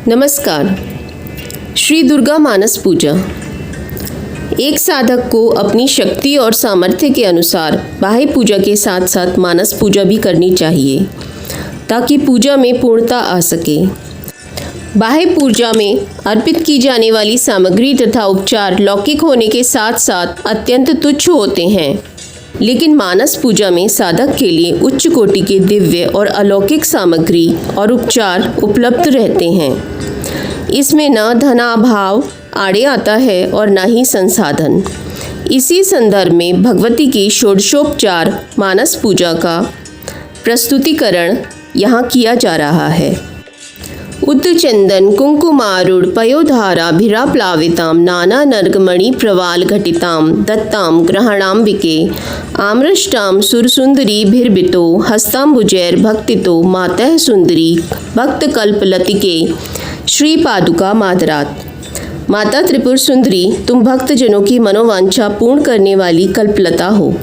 नमस्कार। श्री दुर्गा मानस पूजा। एक साधक को अपनी शक्ति और सामर्थ्य के अनुसार बाह्य पूजा के साथ साथ मानस पूजा भी करनी चाहिए ताकि पूजा में पूर्णता आ सके। बाह्य पूजा में अर्पित की जाने वाली सामग्री तथा उपचार लौकिक होने के साथ साथ अत्यंत तुच्छ होते हैं, लेकिन मानस पूजा में साधक के लिए उच्च कोटि के दिव्य और अलौकिक सामग्री और उपचार उपलब्ध रहते हैं। इसमें न धनाभाव आड़े आता है और न ही संसाधन। इसी संदर्भ में भगवती की षोडशोपचार मानस पूजा का प्रस्तुतिकरण यहाँ किया जा रहा है। उद्चंदन कुंकुमारूढ़ पयोधाराभिराप्लावितां नाना नर्गमणि प्रवाल घटितां दत्तां ग्रहणाम्बिके आमृष्टां सुरसुंदरीभिर्भितो हस्ताम्बुजैर भक्तितो मातः सुंदरी भक्तकल्पलतिके श्री पादुका मादरात। माता त्रिपुर सुंदरी, तुम भक्तजनों की मनोवांछा पूर्ण करने वाली कल्पलता हो।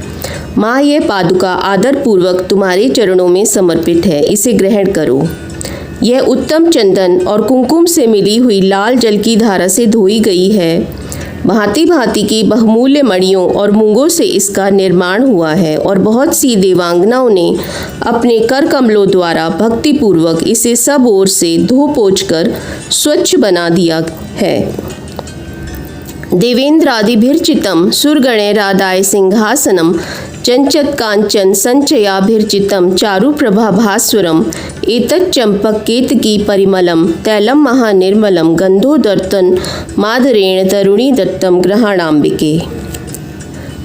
माँ, ये पादुका आदरपूर्वक तुम्हारे चरणों में समर्पित है, इसे ग्रहण करो। यह उत्तम चंदन और कुंकुम से मिली हुई लाल जल की धारा से धोई गई है। भांति भांति की बहुमूल्य मणियों और मूंगों से इसका निर्माण हुआ है और बहुत सी देवांगनाओं ने अपने कर कमलों द्वारा भक्तिपूर्वक इसे सब ओर से धो पोंछ कर स्वच्छ बना दिया है। देवेंद्रादिभिर्चितं सुरगणैरादाय सिंहासनं चंचत कांचन संचयाभिर्चितं चारुप्रभाभास्वरम् एतत् चंपककेतकी परिमलं तैलं महानिर्मलं गंधोदर्तन मादरेण तरुणी दत्तम ग्रहणाम्बिके।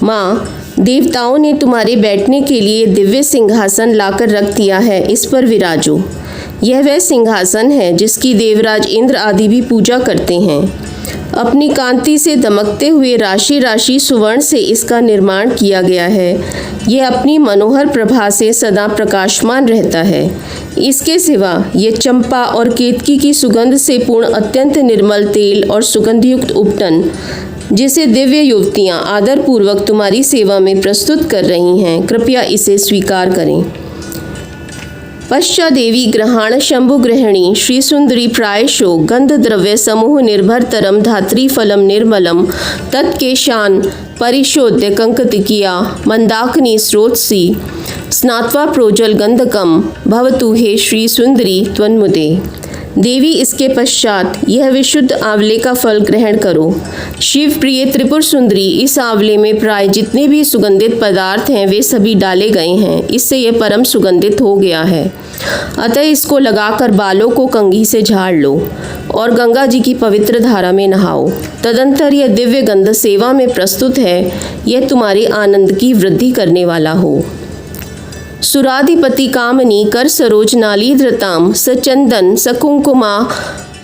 माँ, देवताओं ने तुम्हारे बैठने के लिए दिव्य सिंहासन लाकर रख दिया है, इस पर विराजो। यह वह सिंहासन है जिसकी देवराज इंद्र आदि भी पूजा करते हैं। अपनी कांति से दमकते हुए राशि राशि सुवर्ण से इसका निर्माण किया गया है। यह अपनी मनोहर प्रभा से सदा प्रकाशमान रहता है। इसके सिवा यह चंपा और केतकी की सुगंध से पूर्ण अत्यंत निर्मल तेल और सुगंधयुक्त उपटन, जिसे दिव्य युवतियाँ आदरपूर्वक तुम्हारी सेवा में प्रस्तुत कर रही हैं, कृपया इसे स्वीकार करें। पश्चादेवी ग्रहाण शंभु गृहिणी श्री सुंदरी प्रायशो गंध द्रव्य समूह निर्भरतरम धात्री फलम निर्मलम तत्केशान परिशोध्य कंकतिकिया मंदाकिनी स्रोतसी स्नात्वा प्रोजल गंधकम भवतु हे श्री सुंदरी त्वन्मुदे। देवी, इसके पश्चात यह विशुद्ध आंवले का फल ग्रहण करो। शिव प्रिय त्रिपुर सुंदरी, इस आंवले में प्राय जितने भी सुगंधित पदार्थ हैं वे सभी डाले गए हैं। इससे यह परम सुगंधित हो गया है। अतः इसको लगाकर बालों को कंघी से झाड़ लो और गंगा जी की पवित्र धारा में नहाओ। तदंतर यह दिव्य गंध सेवा में प्रस्तुत है, यह तुम्हारे आनंद की वृद्धि करने वाला हो। सुराधिपति कामनी कर सरोज नालीधृतां सचंदन सकुंकुमा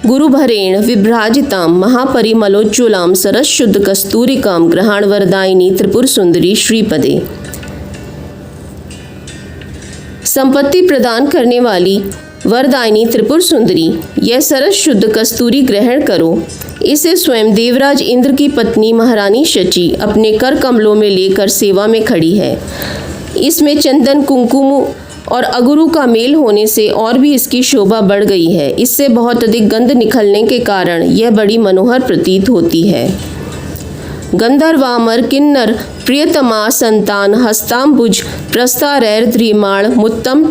गुरुभरेण विभ्राजितां महापरिमलोज्ज्वलां सरस शुद्ध कस्तूरिकां ग्रहण वरदायिनी त्रिपुर सुंदरी श्रीपदे। संपत्ति प्रदान करने वाली वरदायिनी त्रिपुर सुंदरी, यह सरस शुद्ध कस्तूरी ग्रहण करो। इसे स्वयं देवराज इंद्र की पत्नी महारानी शची अपने कर कमलों में लेकर सेवा में खड़ी है। इसमें चंदन, कुंकुम और अगुरु का मेल होने से और भी इसकी शोभा बढ़ गई है। इससे बहुत अधिक गंध निकलने के कारण यह बड़ी मनोहर प्रतीत होती है। गंधर्वामर किन्नर प्रियतमा संतान हस्ताम्बुज प्रस्तारैर्द्रिमाण मुत्तम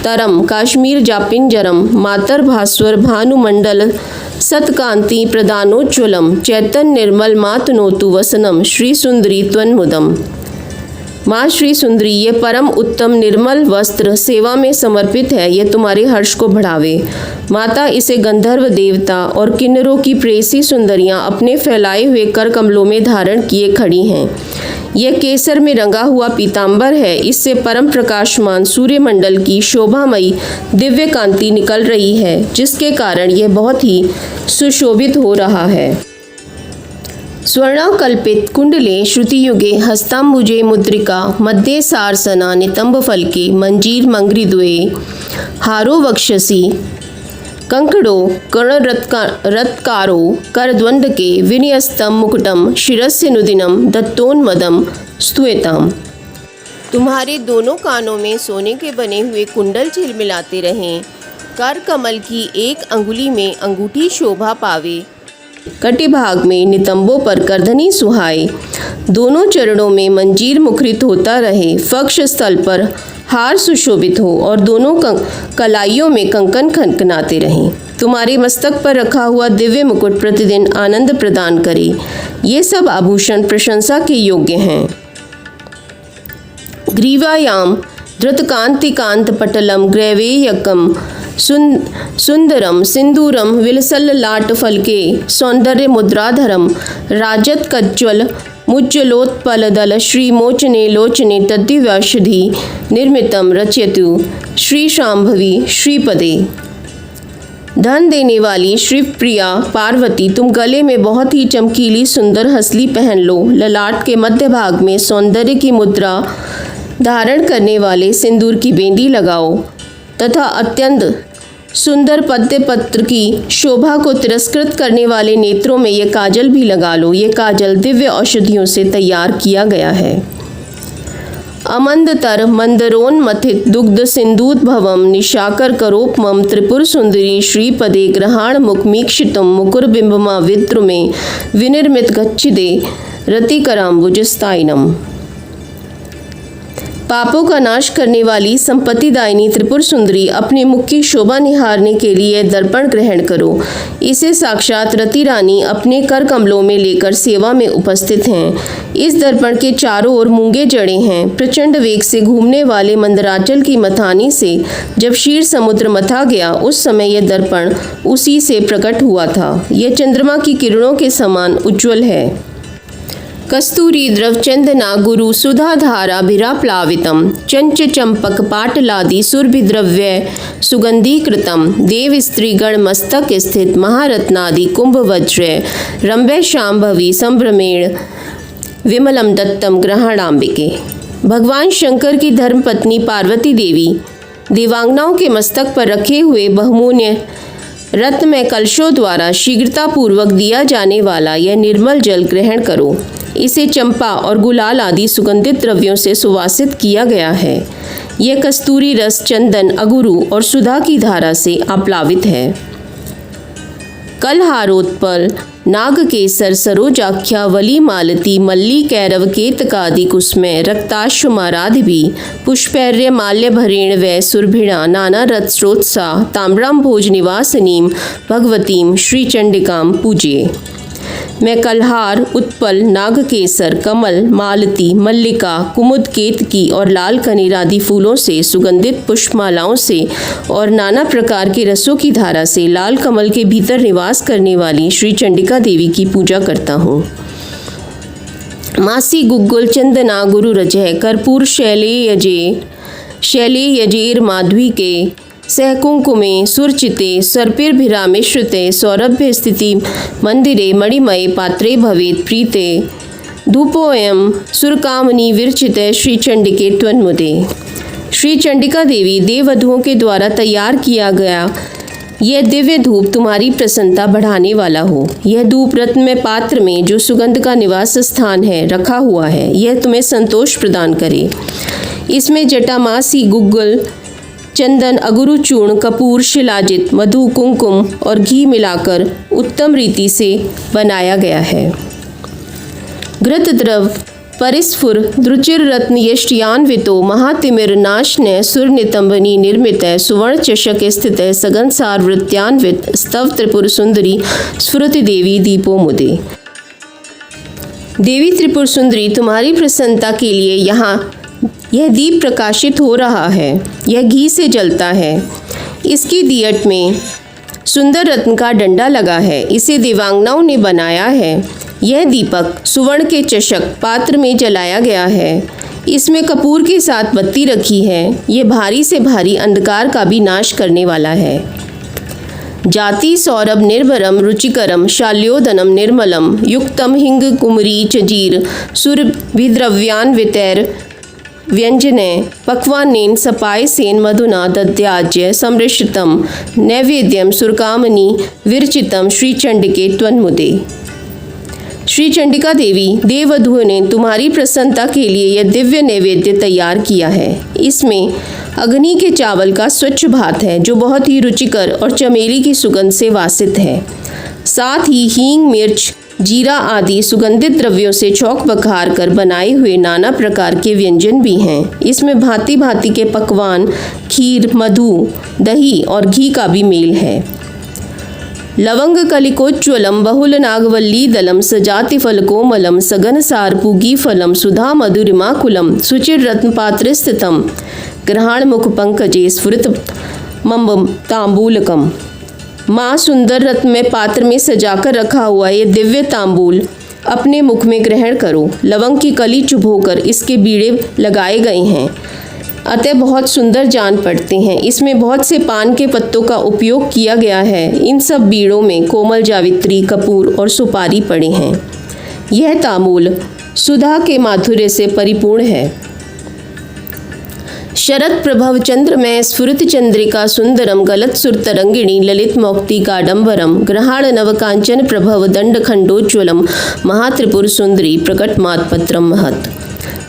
तरम काश्मीर जापिंजरम मातर भास्वर भानुमंडल सत्कांति प्रदानोज्ज्वलम चैतन्य निर्मल मातनोतु वसनम श्री सुंदरी त्वन्मुदम। माँ श्री सुंदरी, ये परम उत्तम निर्मल वस्त्र सेवा में समर्पित है, यह तुम्हारे हर्ष को बढ़ावे। माता, इसे गंधर्व देवता और किन्नरों की प्रेसी सुंदरियाँ अपने फैलाए हुए कर कमलों में धारण किए खड़ी हैं। यह केसर में रंगा हुआ पीताम्बर है। इससे परम प्रकाशमान सूर्यमंडल की शोभामयी दिव्य कांति निकल रही है, जिसके कारण यह बहुत ही सुशोभित हो रहा है। स्वर्णाकल्पित कुंडले श्रुतियुगे हस्ताम्बुजे मुद्रिका मध्ये सारसना नितंब फलके मंजीर मंग्रिद्वे हारो वक्षसि कंकड़ो कर्णरत्कारो करद्वंदके विन्यस्तम मुकुटम शिरस्य नुदिनम दत्तोन्मदम स्तुयताम। तुम्हारे दोनों कानों में सोने के बने हुए कुंडल झिलमिलाते रहें कर कमल की एक अंगुली में अंगूठी शोभा पावे, कटिभाग में नितंबों पर करधनी सुहाए, दोनों चरणों में मंजीर मुखरित होता रहे, वक्ष स्थल पर हार सुशोभित हो और दोनों कलाइयों में कंकन खनखनाते रहें। तुम्हारे मस्तक पर रखा हुआ दिव्य मुकुट प्रतिदिन आनंद प्रदान करे। ये सब आभूषण प्रशंसा के योग्य हैं। ग्रीवायाम धृतकांतिकांत पटलम ग्रैवेयकम सुंदरम सिंदूरम विलसल लाट फलके सौंदर्य मुद्राधरम राजत कज्ज्वल मुज्जलोत्पलदल श्रीमोचने लोचने तद्दिव्याषधि निर्मितम रचयतु श्री शांभवी श्रीपदे। धन देने वाली श्रीप्रिया पार्वती, तुम गले में बहुत ही चमकीली सुंदर हंसली पहन लो। ललाट के मध्य भाग में सौंदर्य की मुद्रा धारण करने वाले सिंदूर की बेंदी लगाओ तथा अत्यंत सुंदर पद्य पत्र की शोभा को तिरस्कृत करने वाले नेत्रों में ये काजल भी लगा लो। ये काजल दिव्य औषधियों से तैयार किया गया है। अमंदतर मंदरोन्मथित दुग्ध सिंदूद्भवम निशाकर करोपमम त्रिपुर सुंदरी श्रीपदे ग्रहाण मुख मीक्षितम मुकुर बिंबमा विद्रुमे विनिर्मित गच्छिदे रतिकराम्बुजस्ताइनम। पापों का नाश करने वाली संपत्तिदायिनी त्रिपुर सुंदरी, अपने मुख की शोभा निहारने के लिए दर्पण ग्रहण करो। इसे साक्षात रति रानी अपने कर कमलों में लेकर सेवा में उपस्थित हैं। इस दर्पण के चारों ओर मूंगे जड़े हैं। प्रचंड वेग से घूमने वाले मंदराचल की मथानी से जब क्षीर समुद्र मथा गया, उस समय यह दर्पण उसी से प्रकट हुआ था। यह चंद्रमा की किरणों के समान उज्ज्वल है। कस्तूरी द्रव चंदना गुरु सुधाधारा भिराप्लावितम चंच चंपक पाटलादि सुरभिद्रव्य सुगंधीकृतम देव स्त्री गण मस्तक स्थित महारत्नादि कुंभ वज्र रंभे शांभवी संभ्रमेण विमलम दत्तम ग्रहणाम्बिके। भगवान शंकर की धर्मपत्नी पार्वती देवी देवांगनाओं के मस्तक पर रखे हुए बहुमूल्य रत्नमय कलशों द्वारा शीघ्रतापूर्वक दिया जाने वाला यह निर्मल जल ग्रहण करो। इसे चंपा और गुलाल आदि सुगंधित द्रव्यों से सुवासित किया गया है। यह कस्तूरी रस चंदन अगुरु और सुधा की धारा से आप्लावित है। कलहारोत्पल नागकेसर सरोजाख्या वली मालती मल्ली कैरव केतकादि कुसुमय रक्ताश्वमाराधिभी पुष्पैर्य माल्य भरेण वै सुरभिणा नाना रथ स्रोत्साह ताम्राम भोज निवासनीम भगवतीम श्री चंडिकाम पूजिए। मैं कलहार उत्पल नागकेसर कमल मालती मल्लिका कुमुद केतकी और लाल कनेर आदि फूलों से सुगंधित पुष्पमालाओं से और नाना प्रकार के रसों की धारा से लाल कमल के भीतर निवास करने वाली श्री चंडिका देवी की पूजा करता हूँ। मासी गुग्गुल चंदना गुरु रजय कर्पूर शैले यजेर माधवी के सहकुंकुमे सुरचिते सर्पिर्भिरामिश्रिते सौरभ्य स्थिति मंदिरे मणिमये पात्रे भवेत् प्रीते धूपोऽयं सुरकामनी विरचिते श्री चंडिके त्वन्मुदे। श्री चंडिका देवी देववधुओं के द्वारा तैयार किया गया यह दिव्य धूप तुम्हारी प्रसन्नता बढ़ाने वाला हो। यह धूप रत्न में पात्र में जो सुगंध का निवास स्थान है रखा हुआ है, यह तुम्हें संतोष प्रदान करे। इसमें जटामासी गुग्गुल चंदन अगुरु चूर्ण कपूर शिलाजित मधु कुंकुम और घी मिलाकर उत्तम रीति से बनाया गया है। घृत द्रव परिस्फुर द्रुचिर रत्न यष्टियान्वितो महातिमिर नाशनय सुर नितंबनी निर्मित सुवर्ण चषक स्थित सगन सार वृत्यान्वित स्तव त्रिपुर सुंदरी स्फुरति देवी दीपो मुदे। देवी त्रिपुर सुंदरी, तुम्हारी प्रसन्नता के लिए यहाँ यह दीप प्रकाशित हो रहा है। यह घी से जलता है। इसकी दियट में सुंदर रत्न का डंडा लगा है। इसे देवांगनाओं ने बनाया है। यह दीपक सुवर्ण के चषक पात्र में जलाया गया है। इसमें कपूर के साथ बत्ती रखी है। यह भारी से भारी अंधकार का भी नाश करने वाला है। जाति सौरभ निर्भरम रुचिकरम शाल्योदनम निर्मलम युक्तम हिंग कुमरी चजीर सुरभिद्रव्यान्वितैर व्यंजने पक्वानेन सपायसेन मधुना दद्याज्य समृष्टितम नैवेद्यम सुरकामनी विरचितम श्री चंडिके त्वन्मुदे। श्री चंडिका देवी देववधुओं ने तुम्हारी प्रसन्नता के लिए यह दिव्य नैवेद्य तैयार किया है। इसमें अग्नि के चावल का स्वच्छ भात है जो बहुत ही रुचिकर और चमेली की सुगंध से वासित है। साथ ही हींग, मिर्च, जीरा आदि सुगंधित द्रव्यों से चौक बखार कर बनाए हुए नाना प्रकार के व्यंजन भी हैं। इसमें भांति भांति के पकवान, खीर, मधु, दही और घी का भी मेल है। लवंग कलिकोज्ज्वलम बहुल नागवल्ली दलम सजाति फल कोमलम सघन सार पूगी फलम सुधा मधुरिमाकुलम सुचिर रत्न पात्र स्थितम ग्रहण मुख पंकजे स्फुरित मम्बम तांबूलकम। माँ सुंदर रत्न में पात्र में सजाकर रखा हुआ ये दिव्य तांबूल अपने मुख में ग्रहण करो। लवंग की कली चुभोकर इसके बीड़े लगाए गए हैं, अतः बहुत सुंदर जान पड़ते हैं। इसमें बहुत से पान के पत्तों का उपयोग किया गया है। इन सब बीड़ों में कोमल जावित्री, कपूर और सुपारी पड़े हैं। यह तांबूल सुधा के माधुर्य से परिपूर्ण है। शरद प्रभव चंद्र में स्फुरित चंद्रिका सुंदरम गलत सुर तरंगिणी ललित मौक्ति काडंबरम ग्रहाण नव कांचन प्रभव दंड खंडोज्वलम महात्रिपुर सुंदरी प्रकट मातपत्रम महत।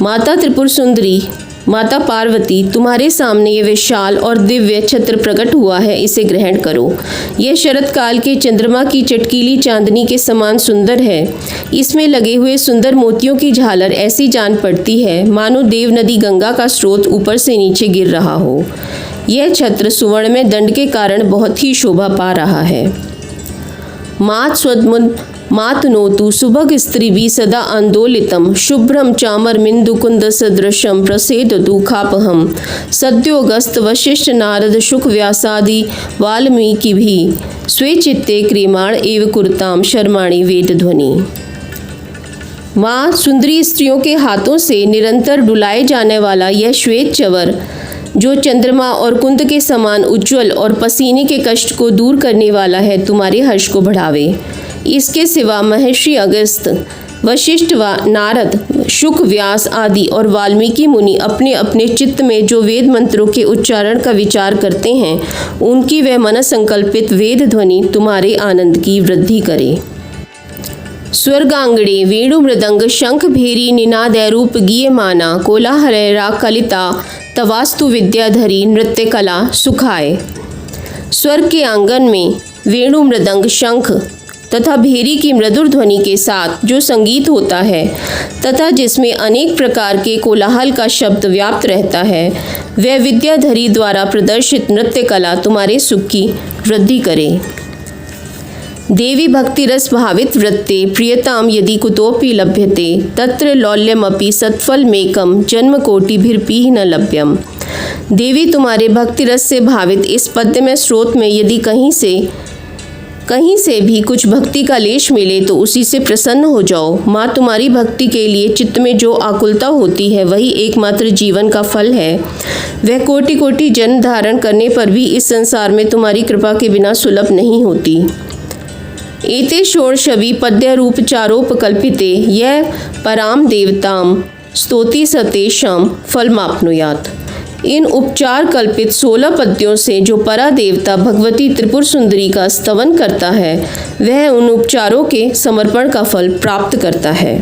माता त्रिपुर सुंदरी, माता पार्वती, तुम्हारे सामने ये विशाल और दिव्य छत्र प्रकट हुआ है, इसे ग्रहण करो। यह शरद काल के चंद्रमा की चटकीली चांदनी के समान सुंदर है। इसमें लगे हुए सुंदर मोतियों की झालर ऐसी जान पड़ती है मानो देव नदी गंगा का स्रोत ऊपर से नीचे गिर रहा हो। यह छत्र सुवर्ण में दंड के कारण बहुत ही शोभा पा रहा है। मात स्वद्मुद मातनोतु सुभग स्त्रीभिः सदा आंदोलितम शुभ्रम चामरमिन्दुकुंद सदृशम प्रसेदतु खापहम सद्योगस्त वशिष्ठ नारद शुक व्यासादि वाल्मीकिभिः स्वे चित्ते क्रियमाण एव कुरुताम शर्माणि वेद ध्वनि। माँ सुंदरी स्त्रियों के हाथों से निरंतर डुलाए जाने वाला यह श्वेत चवर जो चंद्रमा और कुंद के समान उज्ज्वल और पसीने के कष्ट को दूर करने वाला है, तुम्हारे हर्ष को बढ़ावे। इसके सिवा महर्षि अगस्त्य, वशिष्ठ, नारद, शुक, व्यास आदि और वाल्मीकि मुनि अपने अपने चित्त में जो वेद मंत्रों के उच्चारण का विचार करते हैं, उनकी वह मन संकल्पित वेद ध्वनि तुम्हारे आनंद की वृद्धि करे। स्वर्गांगणे वेणु मृदंग शंख भेरी निनादैरूप गीयमाना कोलाहलैरा कलिता तवास्तु विद्याधरी नृत्य कला सुखाए। स्वर्ग के आंगन में वेणु, मृदंग, शंख तथा भेरी की मृदुर ध्वनि के साथ जो संगीत होता है तथा जिसमें अनेक प्रकार के कोलाहल का शब्द व्याप्त रहता है, वह विद्याधरी द्वारा प्रदर्शित नृत्य कला तुम्हारे सुख की वृद्धि करे। देवी भक्ति रस भावित वृत्ते प्रियताम यदि कुतोपि लभ्यते तत्र लौल्यमपि सत्फलमेकम जन्म कोटिभिर्पि न लभ्यम। देवी तुम्हारे भक्ति रस से भावित इस पद्यमय स्रोत में यदि कहीं से भी कुछ भक्ति का लेश मिले तो उसी से प्रसन्न हो जाओ। माँ तुम्हारी भक्ति के लिए चित्त में जो आकुलता होती है वही एकमात्र जीवन का फल है। वह कोटि कोटि जन्म धारण करने पर भी इस संसार में तुम्हारी कृपा के बिना सुलभ नहीं होती। एते षोडशवि पद्यरूपचारोपकल्पिते यह पराम देवताम स्तोति सतेषाम फलमाप्नुयात्। इन उपचार कल्पित 16 पद्यों से जो परा देवता भगवती त्रिपुर सुंदरी का स्तवन करता है, वह उन उपचारों के समर्पण का फल प्राप्त करता है।